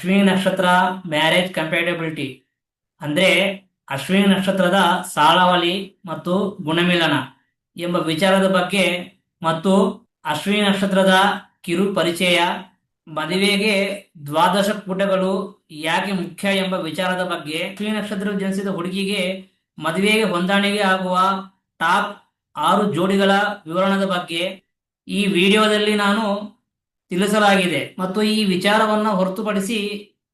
ಅಶ್ವಿನಿ ನಕ್ಷತ್ರ marriage compatibility ಅಂದ್ರೆ ಅಶ್ವಿನಿ ನಕ್ಷತ್ರದ ಸಾಳವಳಿ ಮತ್ತು ಗುಣಮಿಲನ ಎಂಬ ವಿಚಾರದ ಬಗ್ಗೆ ಮತ್ತು ಅಶ್ವಿನಿ ನಕ್ಷತ್ರದ ಕಿರು ಪರಿಚಯ, ಮದುವೆಗೆ ದ್ವಾದಶ ಕೂಟಗಳು ಯಾಕೆ ಮುಖ್ಯ ಎಂಬ ವಿಚಾರದ ಬಗ್ಗೆ, ಅಶ್ವಿನಿ ನಕ್ಷತ್ರ ಜನಿಸಿದ ಹುಡುಗಿಗೆ ಮದುವೆಗೆ ಹೊಂದಾಣಿಕೆ ಆಗುವ ಟಾಪ್ 6 ಜೋಡಿಗಳ ವಿವರಣದ ಬಗ್ಗೆ ಈ ವಿಡಿಯೋದಲ್ಲಿ ನಾನು ತಿಳಿಸಲಾಗಿದೆ. ಮತ್ತು ಈ ವಿಚಾರವನ್ನು ಹೊರತುಪಡಿಸಿ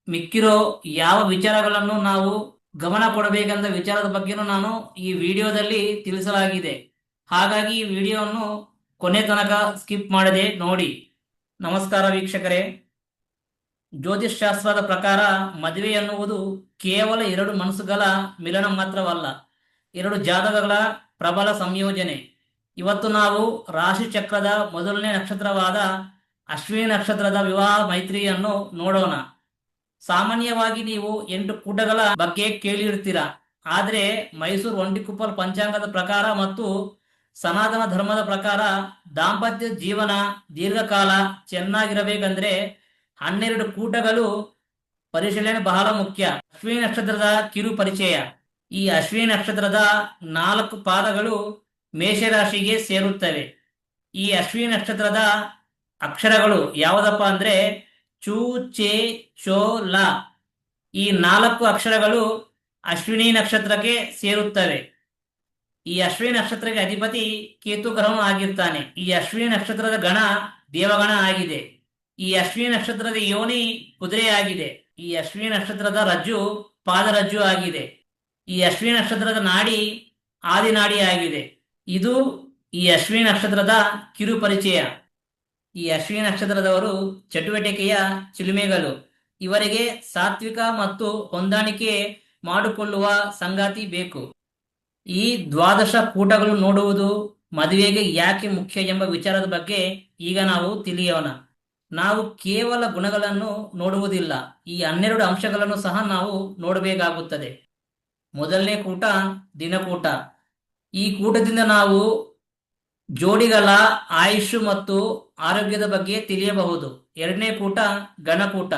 ಮಿಕ್ಕಿರೋ ಯಾವ ವಿಚಾರಗಳನ್ನು ನಾವು ಗಮನ ಕೊಡಬೇಕೆಂದ ವಿಚಾರದ ಬಗ್ಗೆನೂ ನಾನು ಈ ವಿಡಿಯೋದಲ್ಲಿ ತಿಳಿಸಲಾಗಿದೆ. ಹಾಗಾಗಿ ಈ ವಿಡಿಯೋವನ್ನು ಕೊನೆ ತನಕ ಸ್ಕಿಪ್ ಮಾಡದೆ ನೋಡಿ. ನಮಸ್ಕಾರ ವೀಕ್ಷಕರೇ. ಜ್ಯೋತಿಷ್ ಶಾಸ್ತ್ರದ ಪ್ರಕಾರ ಮದುವೆ ಎನ್ನುವುದು ಕೇವಲ 2 ಮನಸ್ಸುಗಳ ಮಿಲನ ಮಾತ್ರವಲ್ಲ, 2 ಜಾತಕಗಳ ಪ್ರಬಲ ಸಂಯೋಜನೆ. ಇವತ್ತು ನಾವು ರಾಶಿ ಚಕ್ರದ ಮೊದಲನೇ ನಕ್ಷತ್ರವಾದ ಅಶ್ವಿನಿ ನಕ್ಷತ್ರದ ವಿವಾಹ ಮೈತ್ರಿಯನ್ನು ನೋಡೋಣ. ಸಾಮಾನ್ಯವಾಗಿ ನೀವು 8 ಕೂಟಗಳ ಬಗ್ಗೆ ಕೇಳಿರ್ತೀರ. ಆದರೆ ಮೈಸೂರು ಒಂಟಿಕೊಪ್ಪಲ್ ಪಂಚಾಂಗದ ಪ್ರಕಾರ ಮತ್ತು ಸನಾತನ ಧರ್ಮದ ಪ್ರಕಾರ ದಾಂಪತ್ಯ ಜೀವನ ದೀರ್ಘಕಾಲ ಚೆನ್ನಾಗಿರಬೇಕಂದ್ರೆ 12 ಕೂಟಗಳು ಪರಿಶೀಲನೆ ಬಹಳ ಮುಖ್ಯ. ಅಶ್ವಿನಿ ನಕ್ಷತ್ರದ ಕಿರು ಪರಿಚಯ. ಈ ಅಶ್ವಿನಿ ನಕ್ಷತ್ರದ 4 ಪಾದಗಳು ಮೇಷರಾಶಿಗೆ ಸೇರುತ್ತವೆ. ಈ ಅಶ್ವಿನಿ ನಕ್ಷತ್ರದ ಅಕ್ಷರಗಳು ಯಾವುದಪ್ಪ ಅಂದ್ರೆ ಚೂ, ಚೇ, ಚೋ, ಲ. ಈ 4 ಅಕ್ಷರಗಳು ಅಶ್ವಿನಿ ನಕ್ಷತ್ರಕ್ಕೆ ಸೇರುತ್ತವೆ. ಈ ಅಶ್ವಿನಿ ನಕ್ಷತ್ರಕ್ಕೆ ಅಧಿಪತಿ ಕೇತು ಗ್ರಹನು ಆಗಿರ್ತಾನೆ. ಈ ಅಶ್ವಿನಿ ನಕ್ಷತ್ರದ ಗಣ ದೇವಗಣ ಆಗಿದೆ. ಈ ಅಶ್ವಿನಿ ನಕ್ಷತ್ರದ ಯೋನಿ ಕುದುರೆ ಆಗಿದೆ. ಈ ಅಶ್ವಿನಿ ನಕ್ಷತ್ರದ ರಜ್ಜು ಪಾದರಜ್ಜು ಆಗಿದೆ. ಈ ಅಶ್ವಿನಿ ನಕ್ಷತ್ರದ ನಾಡಿ ಆದಿನಾಡಿ ಆಗಿದೆ. ಇದು ಈ ಅಶ್ವಿನಿ ನಕ್ಷತ್ರದ ಕಿರು ಪರಿಚಯ. ಈ ಅಶ್ವಿನಿ ನಕ್ಷತ್ರದವರು ಚಟುವಟಿಕೆಯ ಚಿಲುಮೆಗಳು. ಇವರಿಗೆ ಸಾತ್ವಿಕ ಮತ್ತು ಹೊಂದಾಣಿಕೆ ಮಾಡಿಕೊಳ್ಳುವ ಸಂಗಾತಿ ಬೇಕು. ಈ ದ್ವಾದಶ ಕೂಟಗಳು ನೋಡುವುದು ಮದುವೆಗೆ ಯಾಕೆ ಮುಖ್ಯ ಎಂಬ ವಿಚಾರದ ಬಗ್ಗೆ ಈಗ ನಾವು ತಿಳಿಯೋಣ. ನಾವು ಕೇವಲ ಗುಣಗಳನ್ನು ನೋಡುವುದಿಲ್ಲ, ಈ 12 ಅಂಶಗಳನ್ನು ಸಹ ನಾವು ನೋಡಬೇಕಾಗುತ್ತದೆ. ಮೊದಲನೇ ಕೂಟ ದಿನಕೂಟ. ಈ ಕೂಟದಿಂದ ನಾವು ಜೋಡಿಗಳ ಆಯುಷ್ ಮತ್ತು ಆರೋಗ್ಯದ ಬಗ್ಗೆ ತಿಳಿಯಬಹುದು. 2ನೇ ಕೂಟ ಗಣಕೂಟ.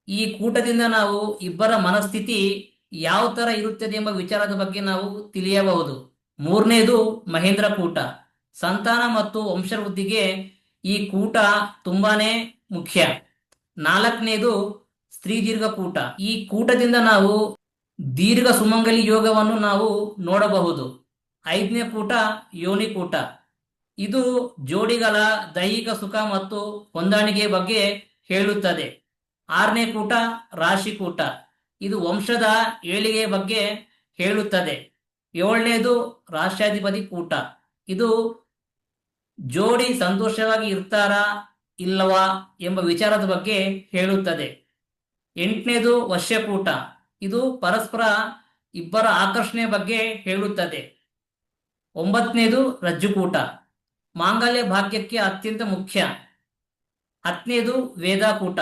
ಈ ಕೂಟದಿಂದ ನಾವು ಇಬ್ಬರ ಮನಸ್ಥಿತಿ ಯಾವ ತರ ಇರುತ್ತದೆ ಎಂಬ ವಿಚಾರದ ಬಗ್ಗೆ ನಾವು ತಿಳಿಯಬಹುದು. 3ನೇದು ಮಹೇಂದ್ರ ಕೂಟ. ಸಂತಾನ ಮತ್ತು ವಂಶವೃದ್ಧಿಗೆ ಈ ಕೂಟ ತುಂಬಾನೇ ಮುಖ್ಯ. 4ನೇದು ಸ್ತ್ರೀ ದೀರ್ಘ ಕೂಟ. ಈ ಕೂಟದಿಂದ ನಾವು ದೀರ್ಘ ಸುಮಂಗಲಿ ಯೋಗವನ್ನು ನಾವು ನೋಡಬಹುದು. 5ನೇ ಕೂಟ ಯೋನಿ ಕೂಟ. ಇದು ಜೋಡಿಗಳ ದೈಹಿಕ ಸುಖ ಮತ್ತು ಹೊಂದಾಣಿಕೆ ಬಗ್ಗೆ ಹೇಳುತ್ತದೆ. 6ನೇ ಕೂಟ ರಾಶಿ ಕೂಟ. ಇದು ವಂಶದ ಏಳಿಗೆ ಬಗ್ಗೆ ಹೇಳುತ್ತದೆ. 7ನೇದು ರಾಷ್ಟ್ರಾಧಿಪತಿ ಕೂಟ. ಇದು ಜೋಡಿ ಸಂತೋಷವಾಗಿ ಇರ್ತಾರಾ ಇಲ್ಲವಾ ಎಂಬ ವಿಚಾರದ ಬಗ್ಗೆ ಹೇಳುತ್ತದೆ. 8ನೇದು ವಶ್ಯಕೂಟ. ಇದು ಪರಸ್ಪರ ಇಬ್ಬರ ಆಕರ್ಷಣೆ ಬಗ್ಗೆ ಹೇಳುತ್ತದೆ. 9ನೇದು ರಜ್ಜುಕೂಟ. ಮಾಂಗಲ್ಯ ಭಾಗ್ಯಕ್ಕೆ ಅತ್ಯಂತ ಮುಖ್ಯ. 10ನೇದು ವೇದಾಕೂಟ.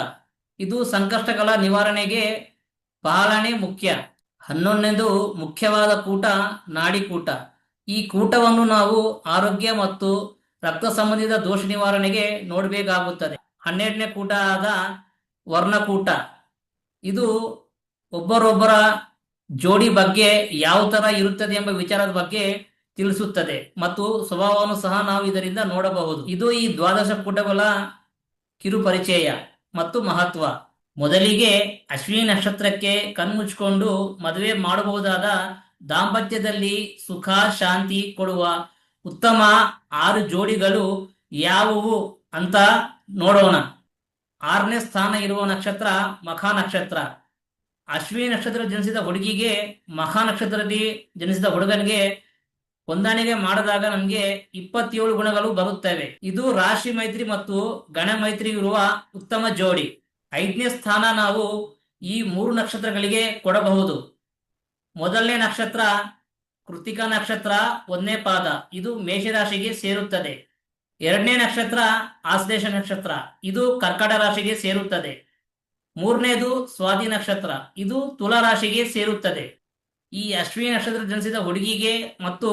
ಇದು ಸಂಕಷ್ಟಗಳ ನಿವಾರಣೆಗೆ ಬಹಳನೇ ಮುಖ್ಯ. 11ನೇದು ಮುಖ್ಯವಾದ ಕೂಟ ನಾಡಿಕೂಟ. ಈ ಕೂಟವನ್ನು ನಾವು ಆರೋಗ್ಯ ಮತ್ತು ರಕ್ತ ಸಂಬಂಧಿತ ದೋಷ ನಿವಾರಣೆಗೆ ನೋಡಬೇಕಾಗುತ್ತದೆ. 12ನೇ ಕೂಟ ಆದ ವರ್ಣಕೂಟ. ಇದು ಒಬ್ಬರೊಬ್ಬರ ಜೋಡಿ ಬಗ್ಗೆ ಯಾವ ತರ ಇರುತ್ತದೆ ಎಂಬ ವಿಚಾರದ ಬಗ್ಗೆ ತಿಳಿಸುತ್ತದೆ ಮತ್ತು ಸ್ವಭಾವವನ್ನು ಸಹ ನಾವು ಇದರಿಂದ ನೋಡಬಹುದು. ಇದು ಈ ದ್ವಾದಶ ಕೂಟಗಳ ಕಿರು ಪರಿಚಯ ಮತ್ತು ಮಹತ್ವ. ಮೊದಲಿಗೆ ಅಶ್ವಿನಿ ನಕ್ಷತ್ರಕ್ಕೆ ಕಣ್ಮುಚ್ಕೊಂಡು ಮದುವೆ ಮಾಡಬಹುದಾದ, ದಾಂಪತ್ಯದಲ್ಲಿ ಸುಖ ಶಾಂತಿ ಕೊಡುವ ಉತ್ತಮ 6 ಜೋಡಿಗಳು ಯಾವುವು ಅಂತ ನೋಡೋಣ. 6ನೇ ಸ್ಥಾನ ಇರುವ ನಕ್ಷತ್ರ ಮಖ ನಕ್ಷತ್ರ. ಅಶ್ವಿನಿ ನಕ್ಷತ್ರ ಜನಿಸಿದ ಹುಡುಗಿಗೆ ಮಖ ನಕ್ಷತ್ರದಲ್ಲಿ ಜನಿಸಿದ ಹುಡುಗನಿಗೆ ಹೊಂದಾಣಿಕೆ ಮಾಡಿದಾಗ ನಮಗೆ 27 ಗುಣಗಳು ಬರುತ್ತವೆ. ಇದು ರಾಶಿ ಮೈತ್ರಿ ಮತ್ತು ಗಣ ಮೈತ್ರಿ ಇರುವ ಉತ್ತಮ ಜೋಡಿ. 5ನೇ ಸ್ಥಾನ ನಾವು ಈ 3 ನಕ್ಷತ್ರಗಳಿಗೆ ಕೊಡಬಹುದು. ಮೊದಲನೇ ನಕ್ಷತ್ರ ಕೃತಿಕಾ ನಕ್ಷತ್ರ 1ನೇ ಪಾದ. ಇದು ಮೇಷರಾಶಿಗೆ ಸೇರುತ್ತದೆ. 2ನೇ ನಕ್ಷತ್ರ ಆಶ್ಲೇಷ ನಕ್ಷತ್ರ. ಇದು ಕರ್ಕಟ ರಾಶಿಗೆ ಸೇರುತ್ತದೆ. 3ನೇದು ಸ್ವಾತಿ ನಕ್ಷತ್ರ. ಇದು ತುಲಾ ರಾಶಿಗೆ ಸೇರುತ್ತದೆ. ಈ ಅಶ್ವಿನಿ ನಕ್ಷತ್ರ ಜನಿಸಿದ ಹುಡುಗಿಗೆ ಮತ್ತು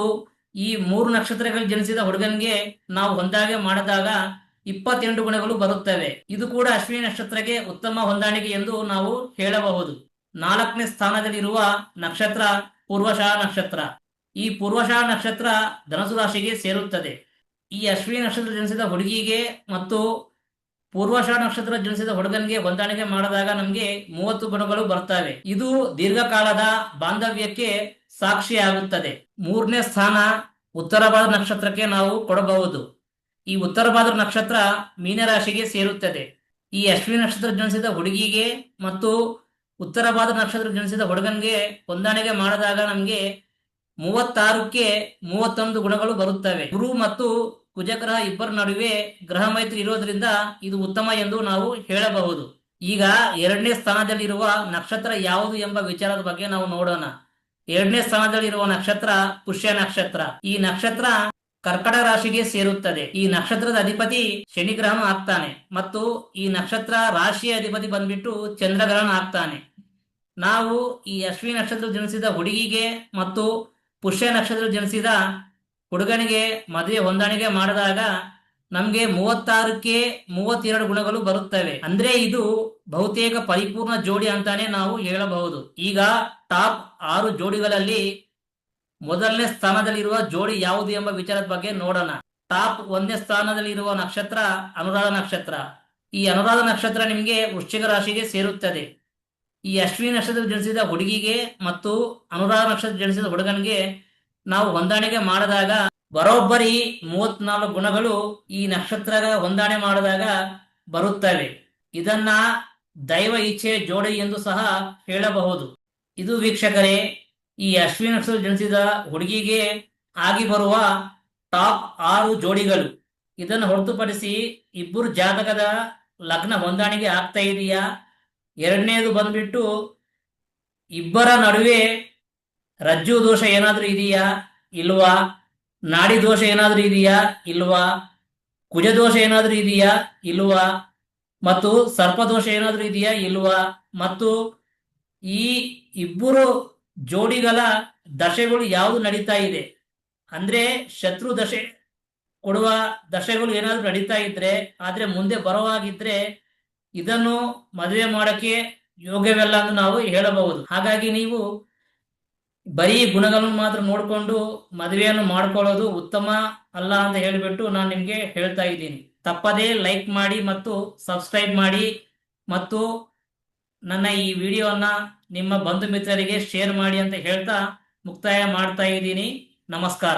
ಈ 3 ನಕ್ಷತ್ರಗಳು ಜನಿಸಿದ ಹುಡುಗನಿಗೆ ನಾವು ಹೊಂದಾಣಿಕೆ ಮಾಡಿದಾಗ 28 ಗುಣಗಳು ಬರುತ್ತವೆ. ಇದು ಕೂಡ ಅಶ್ವಿನಿ ನಕ್ಷತ್ರಕ್ಕೆ ಉತ್ತಮ ಹೊಂದಾಣಿಕೆ ಎಂದು ನಾವು ಹೇಳಬಹುದು. 4ನೇ ಸ್ಥಾನದಲ್ಲಿರುವ ನಕ್ಷತ್ರ ಪೂರ್ವಷಾ ನಕ್ಷತ್ರ. ಈ ಪೂರ್ವಷಾ ನಕ್ಷತ್ರ ಧನಸು ರಾಶಿಗೆ ಸೇರುತ್ತದೆ. ಈ ಅಶ್ವಿನಿ ನಕ್ಷತ್ರ ಜನಿಸಿದ ಹುಡುಗಿಗೆ ಮತ್ತು ಪೂರ್ವಷಾ ನಕ್ಷತ್ರ ಜನಿಸಿದ ಹುಡುಗನಿಗೆ ಹೊಂದಾಣಿಕೆ ಮಾಡಿದಾಗ ನಮಗೆ 30 ಗುಣಗಳು ಬರ್ತವೆ. ಇದು ದೀರ್ಘಕಾಲದ ಬಾಂಧವ್ಯಕ್ಕೆ ಸಾಕ್ಷಿಯಾಗುತ್ತದೆ. 3ನೇ ಸ್ಥಾನ ಉತ್ತರ ಭಾದ್ರ ನಕ್ಷತ್ರಕ್ಕೆ ನಾವು ಕೊಡಬಹುದು. ಈ ಉತ್ತರ ಭಾದ್ರ ನಕ್ಷತ್ರ ಮೀನರಾಶಿಗೆ ಸೇರುತ್ತದೆ. ಈ ಅಶ್ವಿನಿ ನಕ್ಷತ್ರ ಜನಿಸಿದ ಹುಡುಗಿಗೆ ಮತ್ತು ಉತ್ತರ ಭಾದ್ರ ನಕ್ಷತ್ರ ಜನಿಸಿದ ಹುಡುಗನಿಗೆ ಹೊಂದಾಣಿಕೆ ಮಾಡಿದಾಗ ನಮಗೆ 36ಕ್ಕೆ 31 ಗುಣಗಳು ಬರುತ್ತವೆ. ಗುರು ಮತ್ತು ಕುಜಗ್ರಹ ಇಬ್ಬರ ನಡುವೆ ಗ್ರಹ ಮೈತ್ರಿ ಇರೋದ್ರಿಂದ ಇದು ಉತ್ತಮ ಎಂದು ನಾವು ಹೇಳಬಹುದು. ಈಗ 2ನೇ ಸ್ಥಾನದಲ್ಲಿರುವ ನಕ್ಷತ್ರ ಯಾವುದು ಎಂಬ ವಿಚಾರದ ಬಗ್ಗೆ ನಾವು ನೋಡೋಣ. 2ನೇ ಸ್ಥಾನದಲ್ಲಿರುವ ನಕ್ಷತ್ರ ಪುಷ್ಯ ನಕ್ಷತ್ರ. ಈ ನಕ್ಷತ್ರ ಕರ್ಕಟ ರಾಶಿಗೆ ಸೇರುತ್ತದೆ. ಈ ನಕ್ಷತ್ರದ ಅಧಿಪತಿ ಶನಿ ಗ್ರಹನು ಆಗ್ತಾನೆ ಮತ್ತು ಈ ನಕ್ಷತ್ರ ರಾಶಿಯ ಅಧಿಪತಿ ಬಂದ್ಬಿಟ್ಟು ಚಂದ್ರಗ್ರಹಣ ಆಗ್ತಾನೆ. ನಾವು ಈ ಅಶ್ವಿನಿ ನಕ್ಷತ್ರ ಜನಿಸಿದ ಹುಡುಗಿಗೆ ಮತ್ತು ಪುಷ್ಯ ನಕ್ಷತ್ರ ಜನಿಸಿದ ಹುಡುಗನಿಗೆ ಮದುವೆ ಹೊಂದಾಣಿಕೆ ಮಾಡಿದಾಗ ನಮ್ಗೆ 36ಕ್ಕೆ 32 ಗುಣಗಳು ಬರುತ್ತವೆ. ಅಂದ್ರೆ ಇದು ಬಹುತೇಕ ಪರಿಪೂರ್ಣ ಜೋಡಿ ಅಂತಾನೆ ನಾವು ಹೇಳಬಹುದು. ಈಗ ಟಾಪ್ 6 ಜೋಡಿಗಳಲ್ಲಿ ಮೊದಲನೇ ಸ್ಥಾನದಲ್ಲಿರುವ ಜೋಡಿ ಯಾವುದು ಎಂಬ ವಿಚಾರದ ಬಗ್ಗೆ ನೋಡೋಣ. ಟಾಪ್ 1ನೇ ಸ್ಥಾನದಲ್ಲಿರುವ ನಕ್ಷತ್ರ ಅನುರಾಧ ನಕ್ಷತ್ರ. ಈ ಅನುರಾಧ ನಕ್ಷತ್ರ ನಿಮಗೆ ವೃಶ್ಚಿಕ ರಾಶಿಗೆ ಸೇರುತ್ತದೆ. ಈ ಅಶ್ವಿನಿ ನಕ್ಷತ್ರ ಜನಿಸಿದ ಹುಡುಗಿಗೆ ಮತ್ತು ಅನುರಾಧ ನಕ್ಷತ್ರ ಜನಿಸಿದ ಹುಡುಗನಿಗೆ ನಾವು ಹೊಂದಾಣಿಕೆ ಮಾಡಿದಾಗ ಬರೋಬ್ಬರಿ 34 ಗುಣಗಳು ಈ ನಕ್ಷತ್ರ ಹೊಂದಾಣೆ ಮಾಡಿದಾಗ ಬರುತ್ತವೆ. ಇದನ್ನ ದೈವ ಇಚ್ಛೆ ಜೋಡಿ ಎಂದು ಸಹ ಹೇಳಬಹುದು. ಇದು ವೀಕ್ಷಕರೇ ಈ ಅಶ್ವಿನಿ ನಕ್ಷತ್ರ ಜನಿಸಿದ ಹುಡುಗಿಗೆ ಆಗಿ ಬರುವ ಟಾಪ್ 6 ಜೋಡಿಗಳು. ಇದನ್ನು ಹೊರತುಪಡಿಸಿ ಇಬ್ಬರು ಜಾತಕದ ಲಗ್ನ ಹೊಂದಾಣಿಕೆ ಆಗ್ತಾ ಇದೆಯಾ, ಎರಡನೇದು ಬಂದ್ಬಿಟ್ಟು ಇಬ್ಬರ ನಡುವೆ ರಜ್ಜು ದೋಷ ಏನಾದ್ರೂ ಇದೆಯಾ ಇಲ್ವಾ, ನಾಡಿ ದೋಷ ಏನಾದ್ರೂ ಇದೆಯಾ ಇಲ್ವಾ, ಕುಜ ದೋಷ ಏನಾದ್ರೂ ಇದೆಯಾ ಇಲ್ವಾ, ಮತ್ತು ಸರ್ಪದೋಷ ಏನಾದ್ರೂ ಇದೆಯಾ ಇಲ್ವಾ, ಮತ್ತು ಈ ಇಬ್ಬರು ಜೋಡಿಗಳ ದಶೆಗಳು ಯಾವುದು ನಡೀತಾ ಇದೆ ಅಂದ್ರೆ ಶತ್ರು ದಶೆ ಕೊಡುವ ದಶೆಗಳು ಏನಾದ್ರೂ ನಡೀತಾ ಇದ್ರೆ, ಆದ್ರೆ ಮುಂದೆ ಬರುವಾಗಿದ್ರೆ ಇದನ್ನು ಮದುವೆ ಮಾಡಕ್ಕೆ ಯೋಗ್ಯವೆಲ್ಲ ಎಂದು ನಾವು ಹೇಳಬಹುದು. ಹಾಗಾಗಿ ನೀವು ಬರೀ ಗುಣಗಳನ್ನು ಮಾತ್ರ ನೋಡಿಕೊಂಡು ಮದುವೆಯನ್ನು ಮಾಡ್ಕೊಳ್ಳೋದು ಉತ್ತಮ ಅಲ್ಲ ಅಂತ ಹೇಳಿಬಿಟ್ಟು ನಾನು ನಿಮ್ಗೆ ಹೇಳ್ತಾ ಇದ್ದೀನಿ. ತಪ್ಪದೇ ಲೈಕ್ ಮಾಡಿ ಮತ್ತು ಸಬ್ಸ್ಕ್ರೈಬ್ ಮಾಡಿ ಮತ್ತು ನನ್ನ ಈ ವಿಡಿಯೋನ ನಿಮ್ಮ ಬಂಧು ಮಿತ್ರರಿಗೆ ಶೇರ್ ಮಾಡಿ ಅಂತ ಹೇಳ್ತಾ ಮುಕ್ತಾಯ ಮಾಡ್ತಾ ಇದ್ದೀನಿ. ನಮಸ್ಕಾರ.